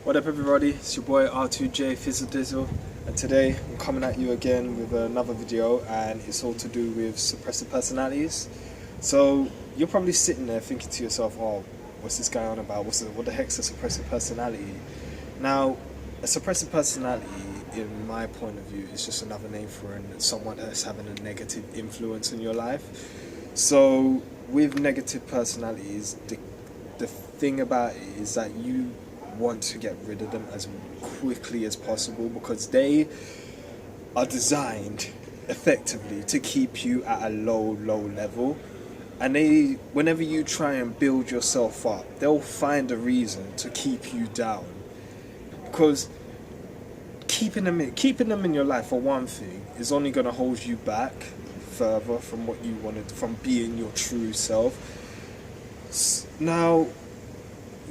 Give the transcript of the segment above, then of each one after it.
What up everybody, it's your boy R2J Fizzle and today I'm coming at you again with another video, and it's all to do with suppressive personalities. So you're probably sitting there thinking to yourself, oh, what's this guy on about? What the heck's a suppressive personality? Now, a suppressive personality, in my point of view, is just another name for someone that's having a negative influence in your life. So with negative personalities, the thing about it is that you want to get rid of them as quickly as possible, because they are designed effectively to keep you at a low level, and whenever you try and build yourself up, they'll find a reason to keep you down, because keeping them in your life, for one thing, is only going to hold you back further from what you wanted, from being your true self. Now,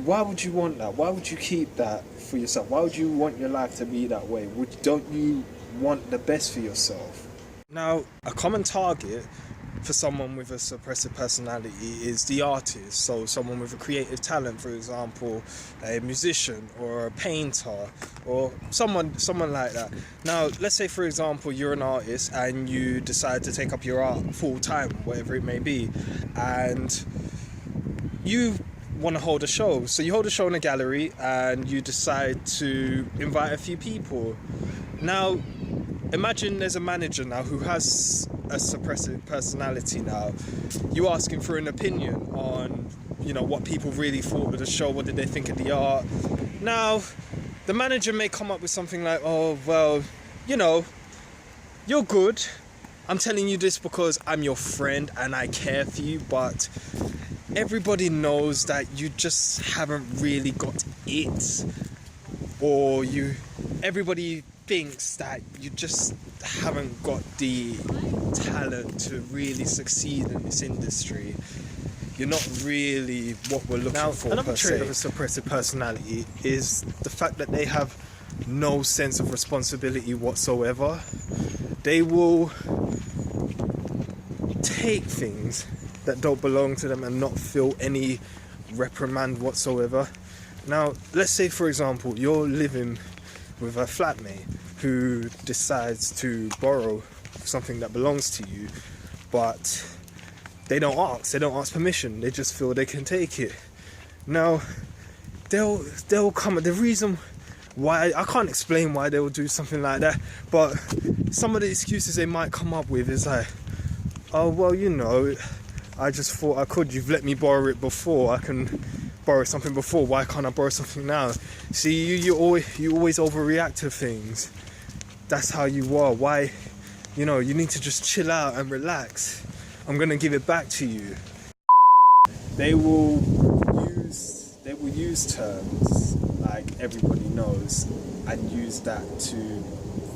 why would you want that? Why would you keep that for yourself? Why would you want your life to be that way? Don't you want the best for yourself? Now, a common target for someone with a suppressive personality is the artist. So someone with a creative talent, for example, a musician or a painter or someone like that. Now, let's say, for example, you're an artist and you decide to take up your art full time, whatever it may be, and you want to hold a show. So you hold a show in a gallery and you decide to invite a few people. Now, imagine there's a manager now who has a suppressive personality. Now, you ask him for an opinion on, what people really thought of the show, what did they think of the art. Now, the manager may come up with something like, oh, well, you're good. I'm telling you this because I'm your friend and I care for you, but everybody knows that you just haven't really got it, or everybody thinks that you just haven't got the talent to really succeed in this industry. You're not really what we're looking for. Another trait of a suppressive personality is the fact that they have no sense of responsibility whatsoever. They will take things that don't belong to them and not feel any reprimand whatsoever. Now, let's say, for example, you're living with a flatmate who decides to borrow something that belongs to you, but they don't ask permission. They just feel they can take it. Now, they'll come at the reason why, I can't explain why they will do something like that, but some of the excuses they might come up with is like, oh, well, I just thought I could. You've let me borrow it before. I can borrow something before. Why can't I borrow something now? See, you always overreact to things. That's how you are. Why? You need to just chill out and relax. I'm gonna give it back to you. They will use terms like everybody knows and use that to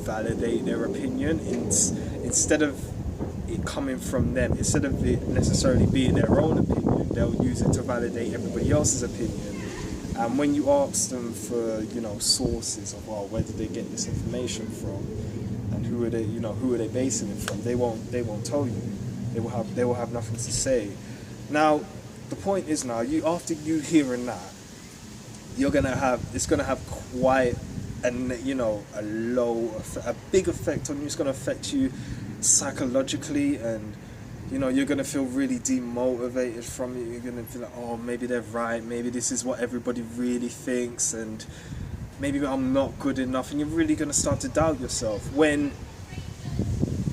validate their opinion instead of it coming from them. Instead of it necessarily being their own opinion, they'll use it to validate everybody else's opinion. And when you ask them for, sources of, well, where did they get this information from, and who are they basing it from, they won't tell you. They will have nothing to say. Now, the point is, now after you hearing that, it's gonna have quite a big effect on you. It's gonna affect you psychologically, and you're gonna feel really demotivated from it. You're gonna feel like, oh, maybe they're right, maybe this is what everybody really thinks, and maybe I'm not good enough, and you're really gonna start to doubt yourself, when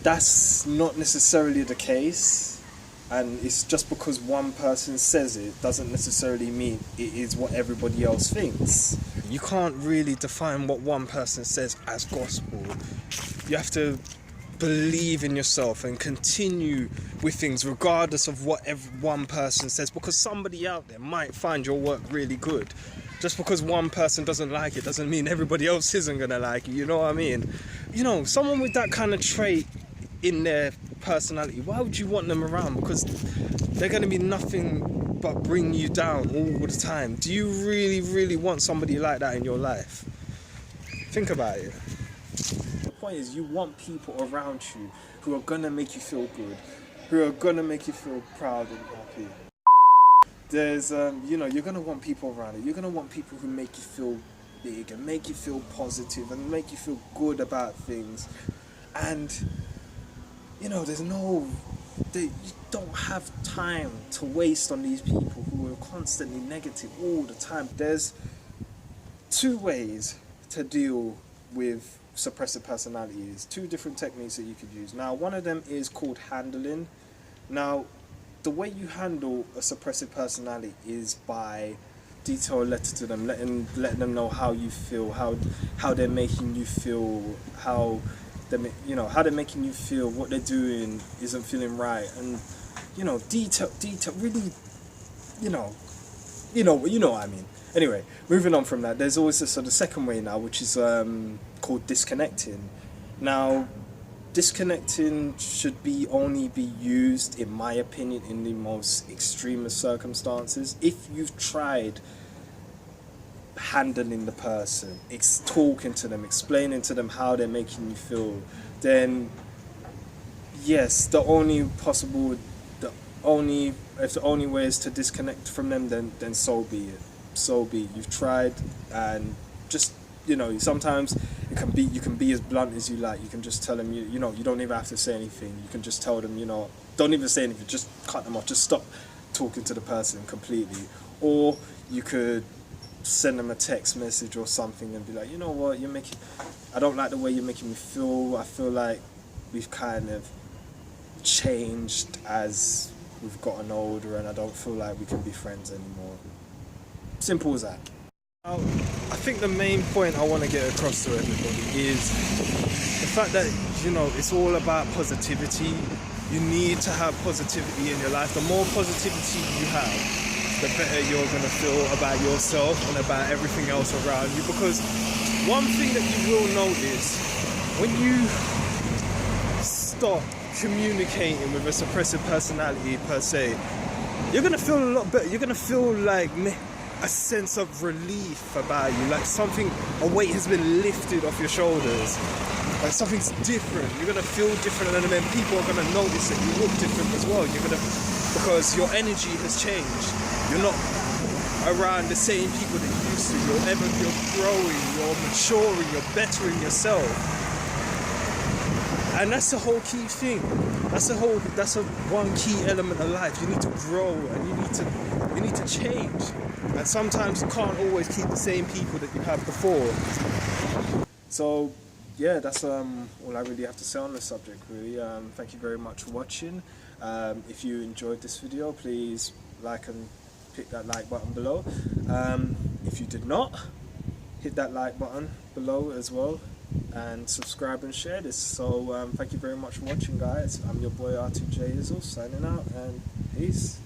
that's not necessarily the case. And it's just because one person says it doesn't necessarily mean it is what everybody else thinks. You can't really define what one person says as gospel. You have to believe in yourself and continue with things regardless of what one person says, because somebody out there might find your work really good. Just because one person doesn't like it doesn't mean everybody else isn't gonna like it. You know what I mean? Someone with that kind of trait in their personality, why would you want them around? Because they're going to be nothing but bring you down all the time. Do you really want somebody like that in your life? Think about it. The point is, you want people around you who are going to make you feel good, who are going to make you feel proud and happy. There's you're going to want people around it. You're going to want people who make you feel big and make you feel positive and make you feel good about things. And you don't have time to waste on these people who are constantly negative all the time. There's two ways to deal with suppressive personalities, two different techniques that you could use. Now, one of them is called handling. Now, the way you handle a suppressive personality is by detailed letter to them, letting them know how you feel, how they're making you feel, how they're making you feel, what they're doing isn't feeling right, and detail, really, what I mean. Anyway, moving on from that, there's always this sort of second way now, which is called disconnecting. Now, disconnecting should only be used, in my opinion, in the most extreme of circumstances. If you've tried handling the person, talking to them, explaining to them how they're making you feel, then yes, if the only way is to disconnect from them, then so be it. You've tried, and just sometimes you can be as blunt as you like. You can just tell them you don't even have to say anything. You can just tell them don't even say anything, just cut them off, just stop talking to the person completely. Or you could send them a text message or something and be like, I don't like the way you're making me feel. I feel like we've kind of changed as we've gotten older, and I don't feel like we can be friends anymore. Simple as that. Now, I think the main point I want to get across to everybody is the fact that it's all about positivity. You need to have positivity in your life. The more positivity you have, the better you're going to feel about yourself and about everything else around you. Because one thing that you will notice, when you stop communicating with a suppressive personality per se, you're going to feel a lot better. You're going to feel like a sense of relief about you, like a weight has been lifted off your shoulders, like something's different. You're going to feel different, and then people are going to notice that you look different as well. Because your energy has changed. You're not around the same people that you used to. You're growing, you're maturing, you're bettering yourself. And that's the whole key thing. That's a one key element of life. You need to grow, and you need to change. And sometimes you can't always keep the same people that you have before. So yeah, that's all I really have to say on the subject, really. Thank you very much for watching. If you enjoyed this video, please like and hit that like button below. If you did not, hit that like button below as well, and subscribe and share this. So thank you very much for watching, guys. I'm your boy R2J Izzle, signing out, and peace.